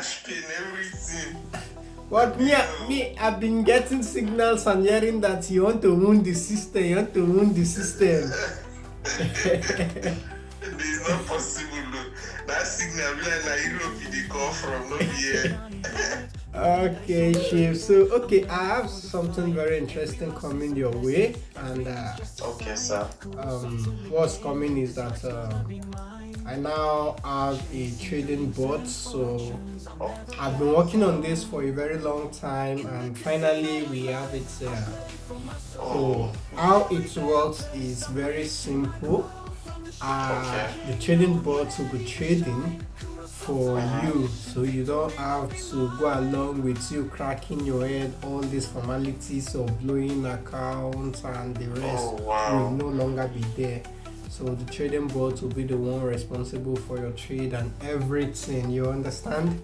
cash pin, everything. But Damn. I've been getting signals and hearing that you want to ruin the system. You want to ruin the system. It's not possible. Look. That signal be like na Europe they come from, no be here. Okay, Chief. So, okay, I have something very interesting coming your way, and Okay, sir. what's coming is that I now have a trading bot. So Oh, I've been working on this for a very long time, and finally we have it. So oh, how it works is very simple. okay. The trading bot will be trading for you, so you don't have to go along with you cracking your head all these formalities of blowing accounts and the rest Oh, will wow. no longer be there. So the trading bot will be the one responsible for your trade and everything, you understand?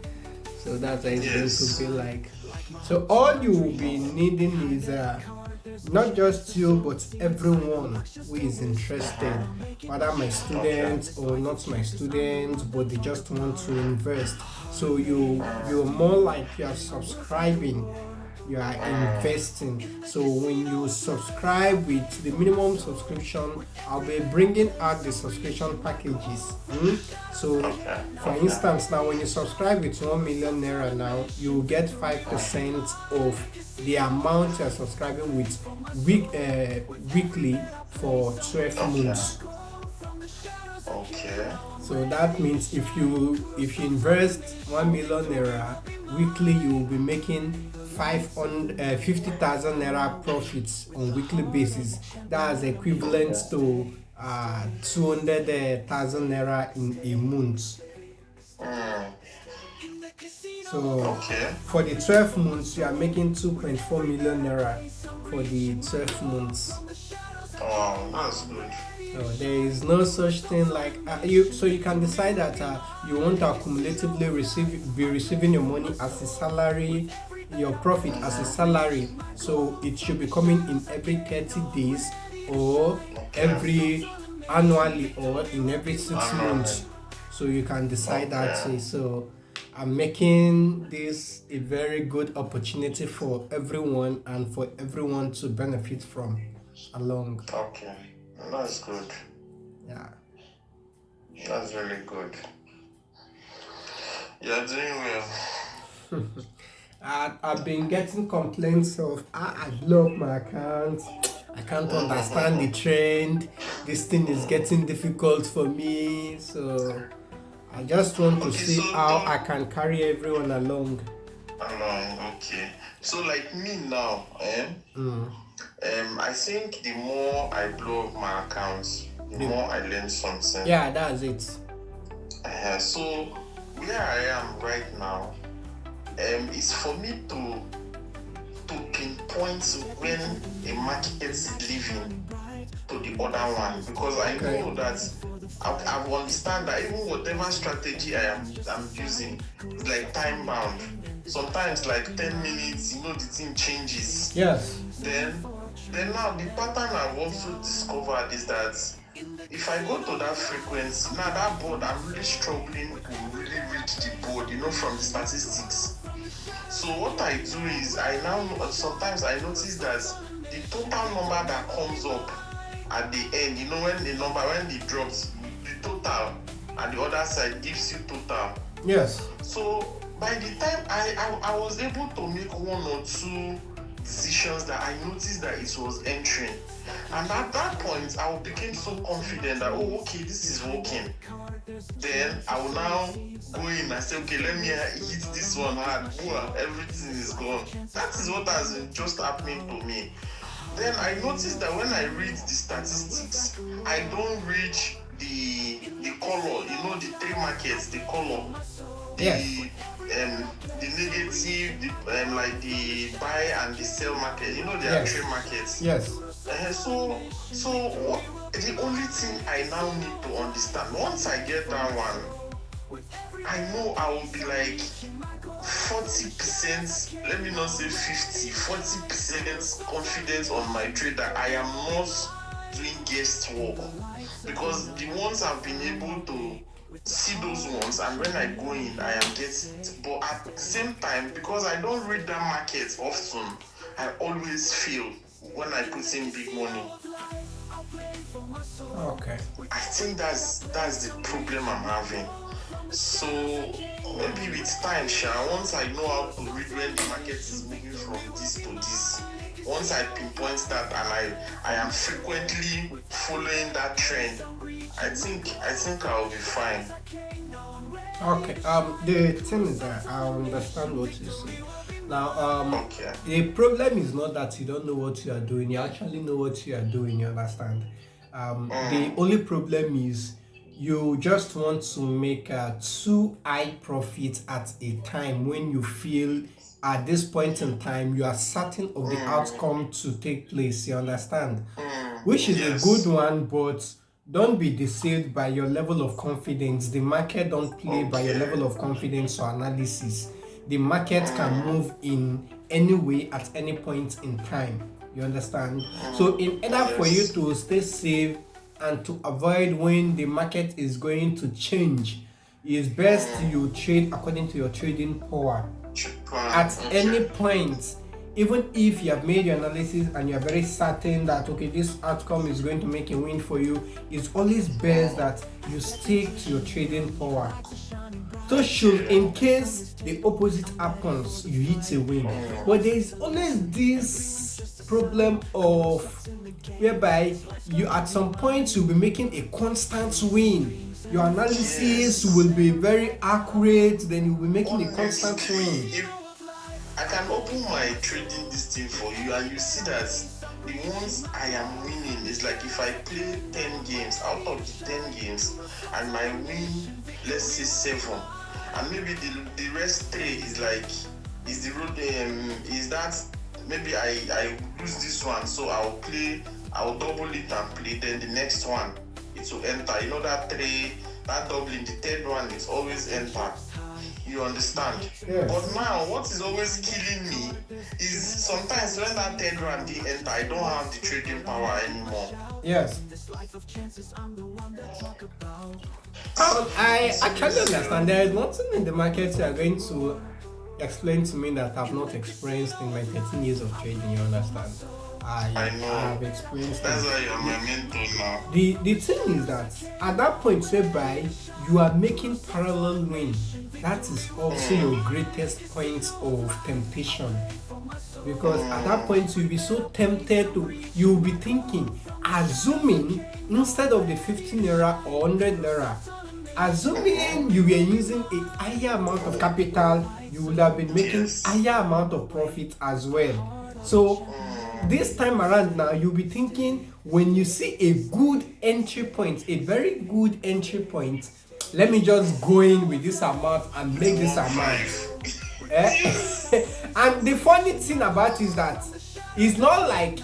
So that's how it's going to Yes. be like. So all you will be needing is not just you but everyone who is interested, whether my Okay. students or not my students, but they just want to invest. So you're more like you are subscribing, you are investing. So when you subscribe with the minimum subscription, I'll be bringing out the subscription packages. So Okay. for Okay. instance, now when you subscribe with 1 million naira, now you will get 5% of the amount you are subscribing with weekly for 12 Okay. months. Okay. So that means if you invest 1 million naira weekly, you will be making 50,000 naira profits on weekly basis. That's equivalent Okay. to 200,000 naira in a month. Mm. So Okay. for the 12 months, you are making 2.4 million naira for the 12 months. Wow, that's good. So there is no such thing like you. So you can decide that you want to accumulatively be receiving your money as a salary, your profit as a salary. So it should be coming in every 30 days or Okay. every annually or in every 6 months. Annually. So you can decide that Okay. way. So I'm making this a very good opportunity for everyone and for everyone to benefit from along. Okay. That's good. Yeah. That's really good. You're doing well. I've been getting complaints of I blow up my account. I can't understand the trend. This thing is getting difficult for me. So I just want to Okay, see so how I don't can carry everyone along. along. Okay. So like me now, I think the more I blow up my accounts, the The- more I learn something. yeah, that's it. So where I am right now, is for me to pinpoint when a market is leaving to the other one, because I Okay. know that I understand that even whatever strategy I'm using is like time bound. Sometimes like 10 minutes, the thing changes. Yes. Then now the pattern I've also discovered is that if I go to that frequency, now that board I'm really struggling to really reach the board, from the statistics. So what I do is sometimes I notice that the total number that comes up at the end, when it drops, the total at the other side gives you total. Yes. So by the time I was able to make one or two decisions that I noticed that it was entering. And at that point, I became so confident that, okay, this is working. Then I will now go in and say, okay, let me hit this one hard. Boom, everything is gone. That is what has been just happening to me. Then I noticed that when I read the statistics, I don't reach the color, the three markets, the color, Yes. the negative, like the buy and the sell market. There are Yes. three markets. Yes. The only thing I now need to understand, once I get that one, I know I will be like 40%, let me not say 40% confidence on my trade that I am not doing guesswork, because the ones I've been able to see those ones, and when I go in, I am getting it. But at the same time, because I don't read that market often, I always feel when I put in big money. Okay. I think that's the problem I'm having. So maybe with time, once I know how to read when the market is moving from this to this, once I pinpoint that and I am frequently following that trend, I think I'll be fine. Okay. The thing is that I understand what you say. Now, Okay. the problem is not that you don't know what you are doing. You actually know what you are doing. You understand. The only problem is you just want to make too high profit at a time when you feel at this point in time you are certain of the outcome to take place. You understand, which is a good Yes. one, but don't be deceived by your level of confidence. The market don't play by your Okay. level of confidence or analysis. The market can move in any way at any point in time. You understand? So in order for you Yes. to stay safe and to avoid when the market is going to change, it's best you trade according to your trading power Japan. at Okay. any point. Even if you have made your analysis and you're very certain that okay, this outcome is going to make a win for you, it's always best that you stick to your trading power. So should Okay. in case the opposite happens, you hit a win. But there is always this problem of whereby you at some point you'll be making a constant win. Your analysis will Yes. be very accurate, then you'll be making a constant Honestly, win. if I can open my trading this thing for you, and you see that the ones I am winning is like if I play 10 games, out of the 10 games, and I win, let's say 7, and maybe the rest 3 is like, is the road, is that maybe I lose this one, so I'll double it and play, then the next one it will enter. You know that 3, that doubling, the third one is always enter. You understand? But Yes. now, what is always killing me is sometimes when that third round they enter, I don't have the trading power anymore. Yes. I actually So, understand. There is nothing in the market you are going to explain to me that I've not experienced in my 13 years of trading. You understand? I I know. have experienced That's it. why you're my mentor now. The thing is that at that point whereby you are making parallel win, that is also your greatest point of temptation. Because at that point you'll be so tempted to, you'll be thinking, assuming instead of the 15 naira or 100 naira, assuming you were using a higher amount of capital, you would have been making Yes. higher amount of profit as well. So this time around now you'll be thinking, when you see a good entry point, a very good entry point, let me just go in with this amount and It's make this one amount. five. Eh? Yes. And the funny thing about it is that it's not like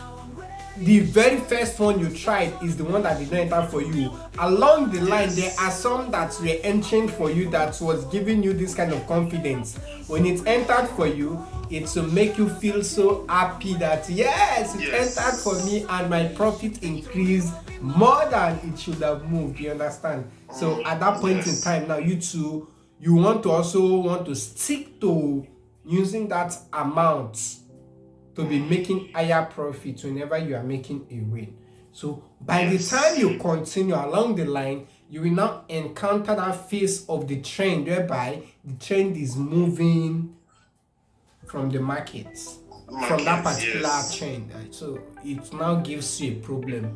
the very first one you tried is the one that did not enter for you. Along the line, there are Yes. some that were entering for you that was giving you this kind of confidence. When it entered for you, it will make you feel so happy that yes, it entered for Yes. me and my profit increased more than it should have moved. You understand? So at that point in Yes. time, now you too, you want to also want to stick to using that amount to be making higher profits whenever you are making a win. So by the time Yes. you continue along the line, you will now encounter that phase of the trend whereby the trend is moving from the market, from that Markets. particular Yes. trend. So it now gives you a problem.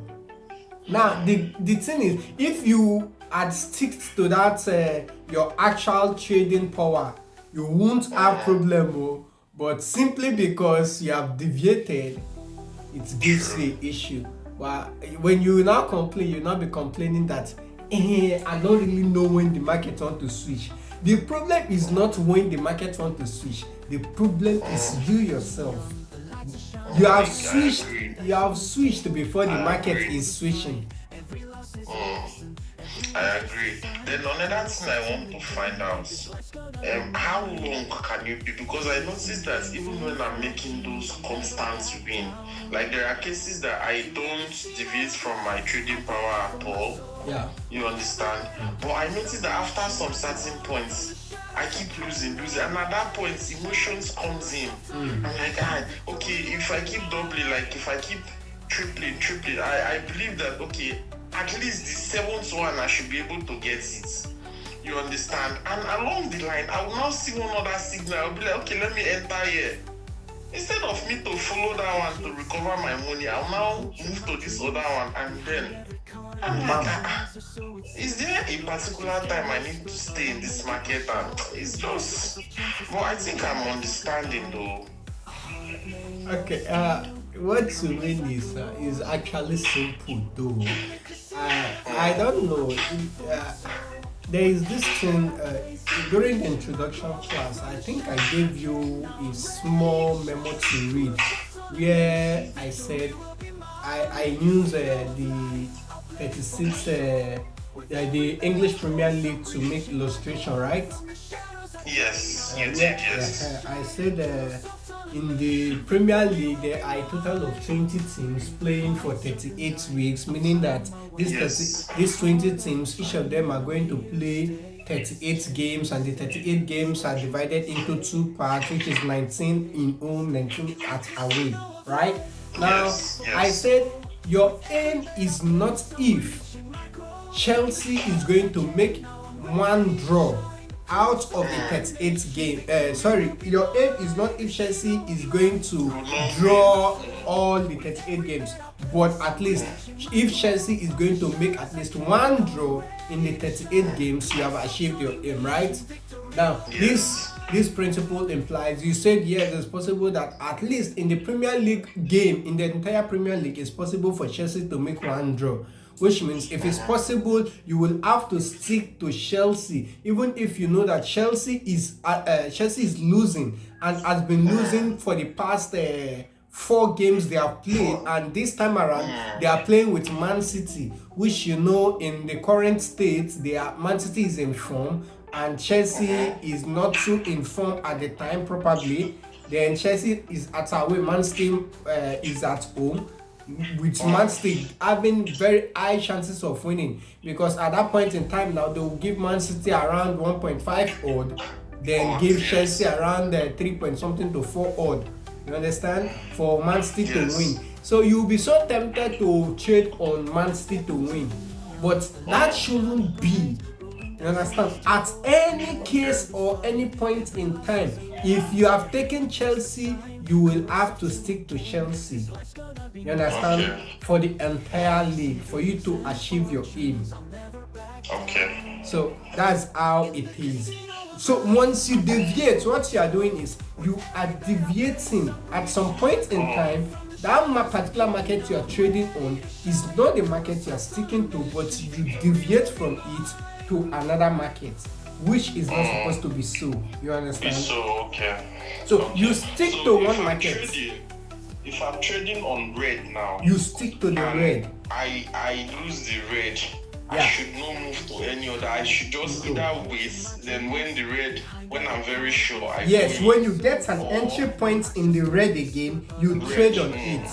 Now the thing is, if you had stick to that your actual trading power, you won't have problem. But simply because you have deviated, it gives True. you an issue. But when you now complain, you now be complaining that I don't really know when the market want to switch. The problem is not when the market want to switch. The problem is you yourself. You have I switched. agree. You have switched before the I market agree. is switching. I agree. Then another thing I want to find out, how long can you be? Because I noticed that even when I'm making those constant win, like there are cases that I don't deviate from my trading power at all. Yeah. You understand? But I noticed that after some certain points, I keep losing, and at that point, emotions comes in. I'm like, okay, if I keep doubling, like if I keep tripling, I believe that okay, at least the seventh one I should be able to get it. You understand? And along the line, I will now see one other signal. I'll be like, okay, let me enter here. Instead of me to follow that one to recover my money, I'll now move to this other one, and then I'm like, is there a particular time I need to stay in this market? And it's just, but I think I'm understanding though. Okay. What to win is actually simple though. I don't know. There is this thing during the introduction class. I think I gave you a small memo to read where I said I use the 36 the English Premier League to make illustration, right? Yes, you did, Yeah, yes. I said in the Premier League there are a total of 20 teams playing for 38 weeks, meaning that these 20 teams, each of them are going to play 38 games, and the 38 games are divided into two parts, which is 19 in home, 19 at away, right? Now, Yes, I yes. said your aim is not if Chelsea is going to make one draw out of the 38 game. Sorry, your aim is not if Chelsea is going to draw all the 38 games, but at least if Chelsea is going to make at least one draw in the 38 games, you have achieved your aim, right? Now, this principle implies, you said yes, it's possible that at least in the Premier League game, in the entire Premier League, it's possible for Chelsea to make one draw. Which means if it's possible, you will have to stick to Chelsea, even if you know that Chelsea is losing and has been losing for the past 4 games they have played, and this time around they are playing with Man City, which you know in the current state Man City is in form and Chelsea is not too in form at the time probably. Then Chelsea is at away, Man City is at home, with Man City having very high chances of winning, because at that point in time now they will give Man City around 1.5 odd, then give Chelsea around 3 point something to 4 odd. You understand? For Man City to win. So you'll be so tempted to trade on Man City to win, but that shouldn't be. You understand? At any case or any point in time, if you have taken Chelsea, you will have to stick to Chelsea. You understand? Okay. For the entire league, for you to achieve your aim. Okay. So that's how it is. So once you deviate, what you are doing is you are deviating at some point in time. That particular market you are trading on is not the market you are sticking to, but you deviate from it to another market, which is not supposed to be so. You understand? So okay. So you stick to one market. If I'm trading on red now, You stick to the red. I lose the red. Yeah. I should not move to any other. I should just either wait. Then when I'm very sure, Yes, when you get an entry point in the red again, you trade on it.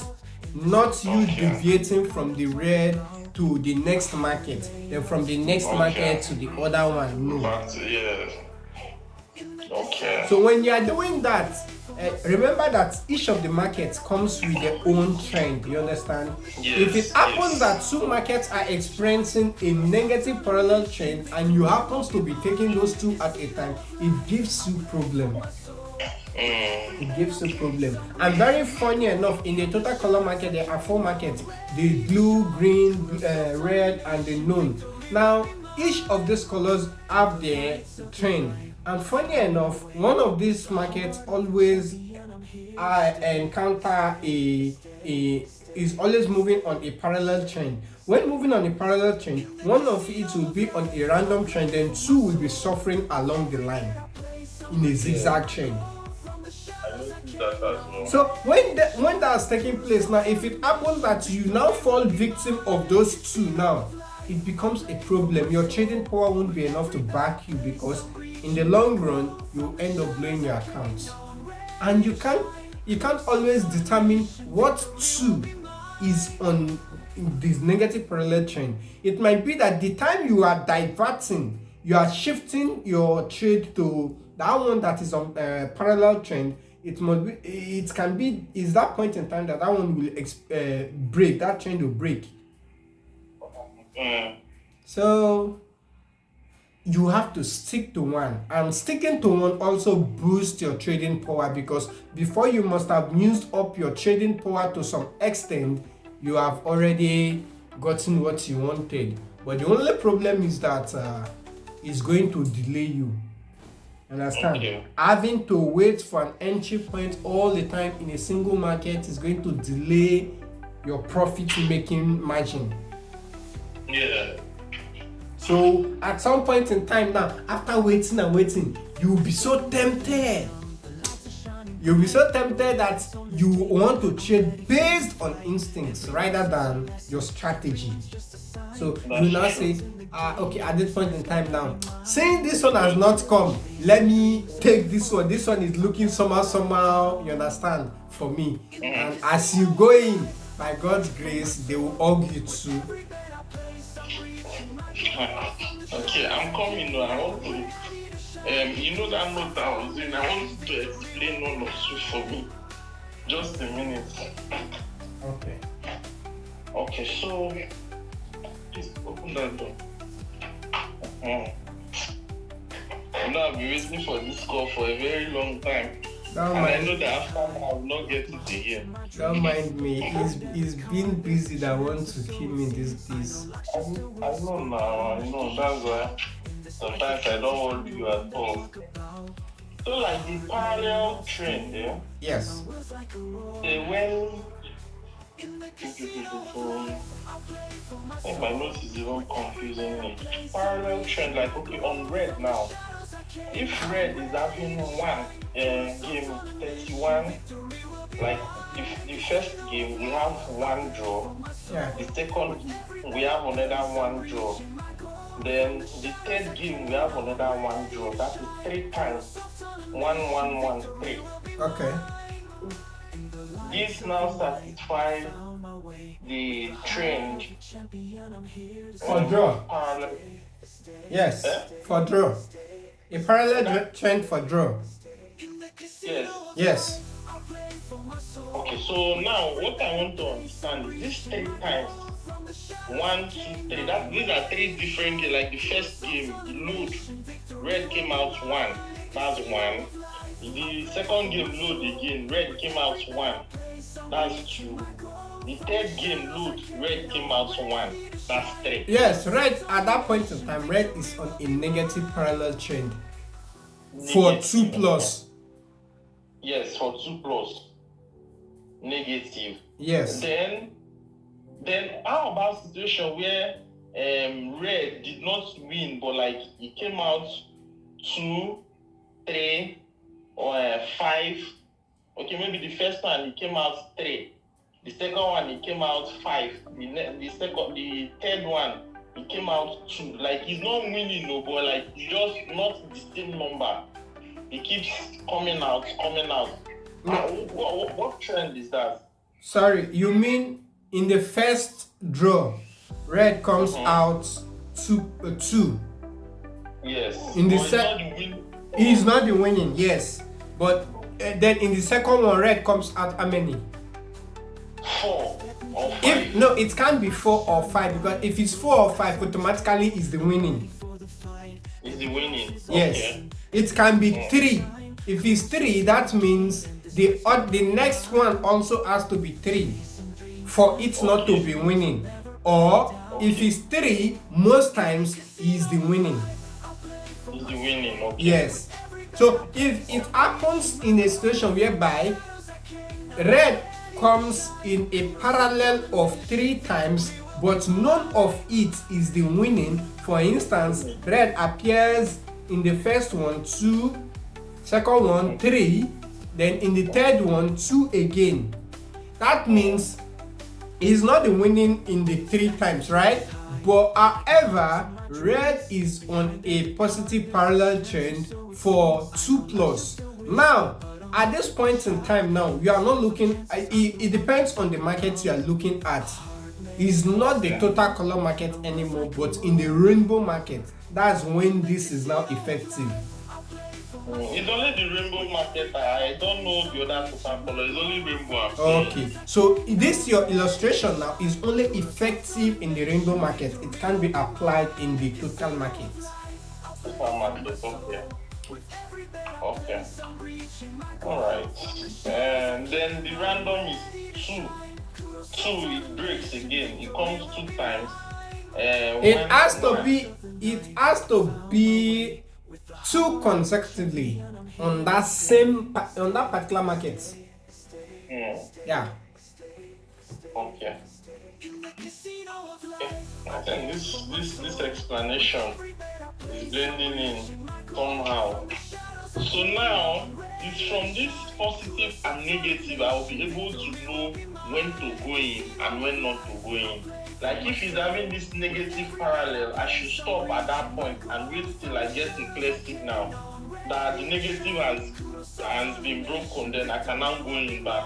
Not you deviating from the red to the next market, then from the next market to the other one. No. But yeah. Okay. So when you are doing that, remember that each of the markets comes with their own trend. You understand? If it happens that two markets are experiencing a negative parallel trend and you happen to be taking those two at a time, it gives you problem. It gives you problem. And very funny enough, in the total color market there are 4 markets: the blue, green, red, and the known. Now each of these colors have their trend. And funny enough, one of these markets always encounter is always moving on a parallel trend. When moving on a parallel trend, one of it will be on a random trend, then 2 will be suffering along the line in a zigzag trend. I noticed that as well. So when that's taking place now, if it happens that you now fall victim of those 2 now, it becomes a problem. Your trading power won't be enough to back you, because in the long run you end up blowing your accounts, and you can't always determine what 2 is on this negative parallel trend, it might be that the time you are diverting, you are shifting your trade to that one that is on parallel trend. It must be, it can be, is that point in time that one will break, that trend will break. So you have to stick to one, and sticking to one also boosts your trading power, because before you must have used up your trading power to some extent. You have already gotten what you wanted, but the only problem is that it's going to delay you. Understand? Okay. Having to wait for an entry point all the time in a single market is going to delay your profit making margin. Yeah. So at some point in time now, after waiting and waiting, you'll be so tempted. You'll be so tempted that you want to trade based on instincts rather than your strategy. So you now say, okay, at this point in time now, saying this one has not come, let me take this one. This one is looking somehow, you understand, for me. And as you go in, by God's grace, they will hug you too. Okay, I'm coming now. I want to, you know that note I was doing. I want you to explain one or two for me. Just a minute. Okay. Okay, so please open that door. Now I've been waiting for this call for a very long time. Don't And I mind, know that after I will not get it again. don't mind me. He's been busy that wants to kill me these days. I know now, I know. That's why sometimes I don't want you at all. So like the parallel trend, yeah? Yes. When I think my notes is even confusing me. Parallel trend, like okay, on red now. If red is having one game 31, like if the first game we have one draw, Yeah. the second game we have another one draw, then the third game we have another one draw. That is 3 times 1, 1, 1, 3. Okay. This now satisfies the trend For draw. parallel. Yes. For draw. A parallel trend for draw. Yes. Yes. Okay, so now what I want to understand is this 3 times 1, 2, 3. These are 3 different games. Like the first game, the load, red came out 1. That's 1. The second game, load again, red came out 1. That's 2. The third game, load, red came out 1. That's 3. Yes, red at that point in time, red is on a negative parallel trend for 2 plus. Yes, for 2 plus. Negative. Yes. Then how about situation where red did not win, but like it came out 2, 3, or 5. Okay, maybe the first one it came out 3. The second one it came out 5. The third one it came out 2. Like he's not winning, no, but like it's just not the same number. It keeps coming out. What trend is that? Sorry, you mean in the first draw, red comes out 2. Yes. In the he is not the winning, yes. But then in the second one, red comes out how many? 4 or 5. If no, it can't be 4 or 5, because if it's 4 or 5, automatically is the winning. Is the winning? Yes. Okay. It can be 3. If it's 3, that means the next one also has to be 3 for it not to be winning. Or if it's 3, most times is the winning. Is the winning? Okay. Yes. So if it happens in a situation whereby red comes in a parallel of 3 times, but none of it is the winning. For instance, red appears in the first one 2, second one 3, then in the third one 2 again. That means it's not the winning in the 3 times, right? But however, red is on a positive parallel trend for 2 plus. Now, at this point in time now, you are not looking, it depends on the market you are looking at. It's not the Okay. total color market anymore, but in the rainbow market, that's when this is now effective. It's only the rainbow market. I don't know the other total color. It's only rainbow I'm seeing. Okay, so this your illustration now is only effective in the rainbow market. It can be applied in the total market. Total market. Okay. Okay. All right. And then the random is two. Two, it breaks again. It comes two times. It has to When be two consecutively on on that particular market. Yeah. okay. Okay. I think this explanation is blending in somehow. So now it's from this positive and negative I'll be able to know when to go in and when not to go in. Like if he's having this negative parallel, I should stop at that point and wait till I get a clear signal that the negative has been broken, then I can now go in back.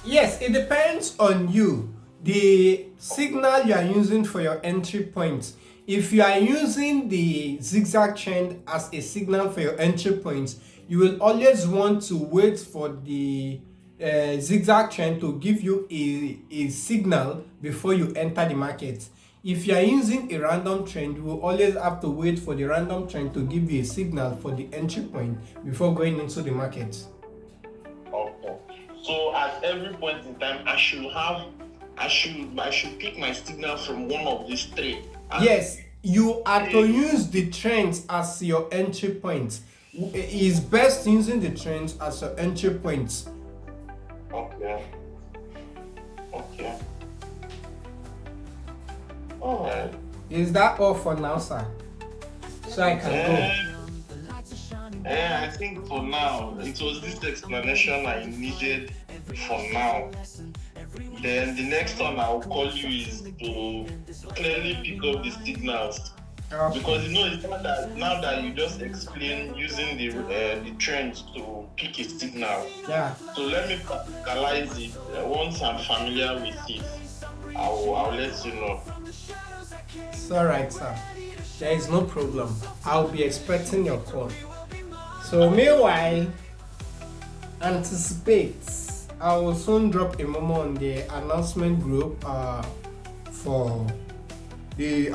Yes, it depends on you. The signal you are using for your entry point. If you are using the zigzag trend as a signal for your entry point, you will always want to wait for the zigzag trend to give you a signal before you enter the market. If you are using a random trend, you will always have to wait for the random trend to give you a signal for the entry point before going into the market. Okay. So at every point in time, I should pick my signal from one of these three. Yes, you are to use the trends as your entry point. It's best using the trends as your entry point. Okay. Okay. All right. Is that all for now, sir? So I can go. I think for now, it was this explanation I needed for now. Then the next one I'll call you is to clearly pick up the signals. Okay. Because it's not that now that you just explain using the trends to pick a signal. Yeah. So let me practicalize it. Once I'm familiar with it, I'll let you know. It's alright, sir. There is no problem. I'll be expecting your call. So meanwhile, anticipate. I will soon drop a memo on the announcement group for the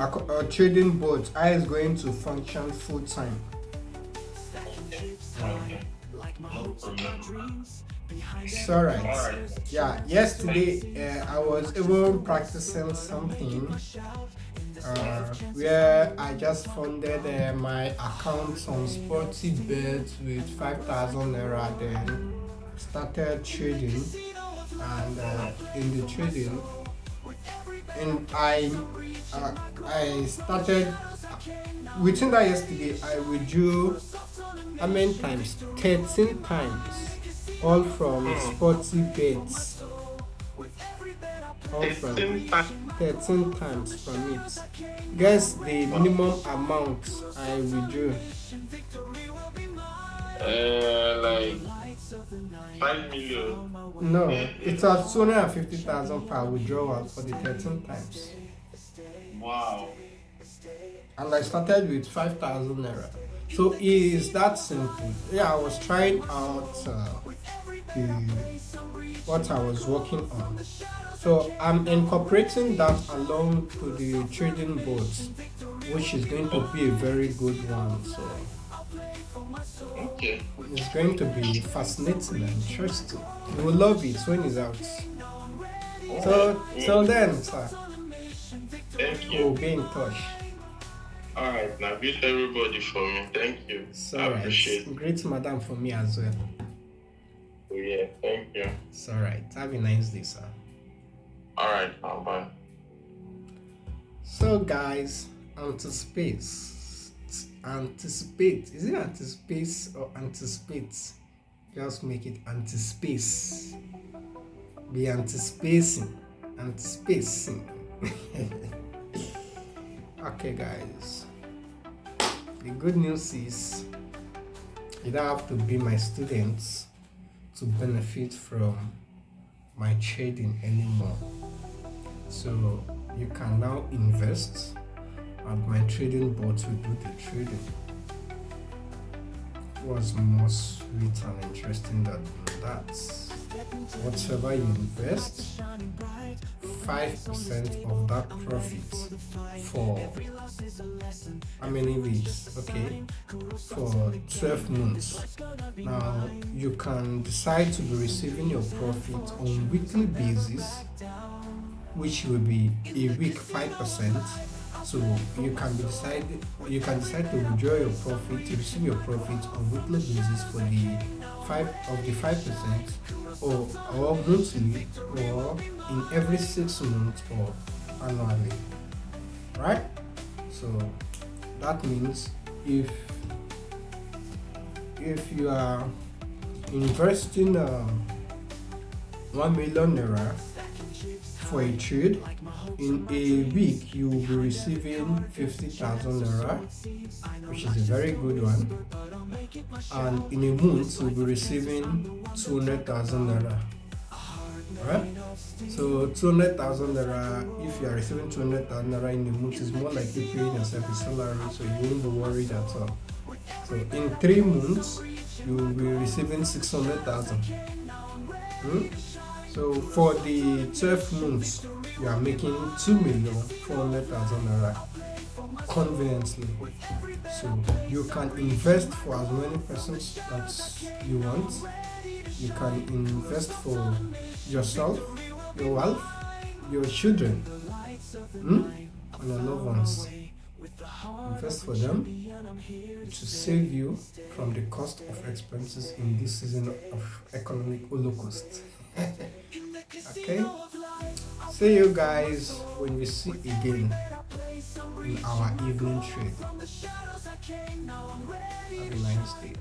trading board. I is going to function full time. Okay. No problem. It's alright. Yeah, yesterday I was even practicing something where I just funded my account on Sporty Bet with 5,000 naira, then started trading, and in the trading, and I started within that yesterday. I withdrew how many times? 13 times, all from Sporty Bets. All from 13 times from it. Guess the minimum amount I withdrew. Like 5 million. No, it was 250,000 per withdrawal for the 13 times. Wow. And I started with 5,000 naira. So it is that simple. Yeah, I was trying out what I was working on. So I'm incorporating that along to the trading boards, which is going to be a very good one. So Okay. it's going to be fascinating and interesting. You will love it when it's out. So till then, sir, Thank you. we'll be in touch. Alright, now greet everybody for me. Thank you. It's I appreciate it. Great madam for me as well. Oh, yeah, thank you. It's alright. Have a nice day, sir. Alright, now bye. So guys, anticipate. Is it anticipate or anticipate? Just make it anticipate. Be anticipating. Okay guys. The good news is you don't have to be my students to benefit from my trading anymore. So you can now invest, and my trading bot will do the trading. What's more sweet and interesting than that? Whatever you invest, 5% of that profit for how many weeks? Okay, for 12 months. Now you can decide to be receiving your profit on weekly basis, which will be a week 5%. So you can decide to withdraw your profit, to receive your profit on weekly basis for the 5%, or monthly, or in every 6 months, or annually. Right? So that means if you are investing 1 million naira for a trade, in a week you will be receiving 50,000 naira, which is a very good one, and in a month you'll be receiving 200,000 naira. Right? So 200,000 naira, if you are receiving 200,000 naira in a month, is more like you paying yourself a salary, so you won't be worried at all. So in 3 months you will be receiving 600,000. So for the 12 months, you are making 2,400,000 naira conveniently. So you can invest for as many persons that you want. You can invest for yourself, your wife, your children, and your loved ones. Invest for them to save you from the cost of expenses in this season of economic holocaust. Okay? See you guys when we see again in our evening trade. Have a nice day.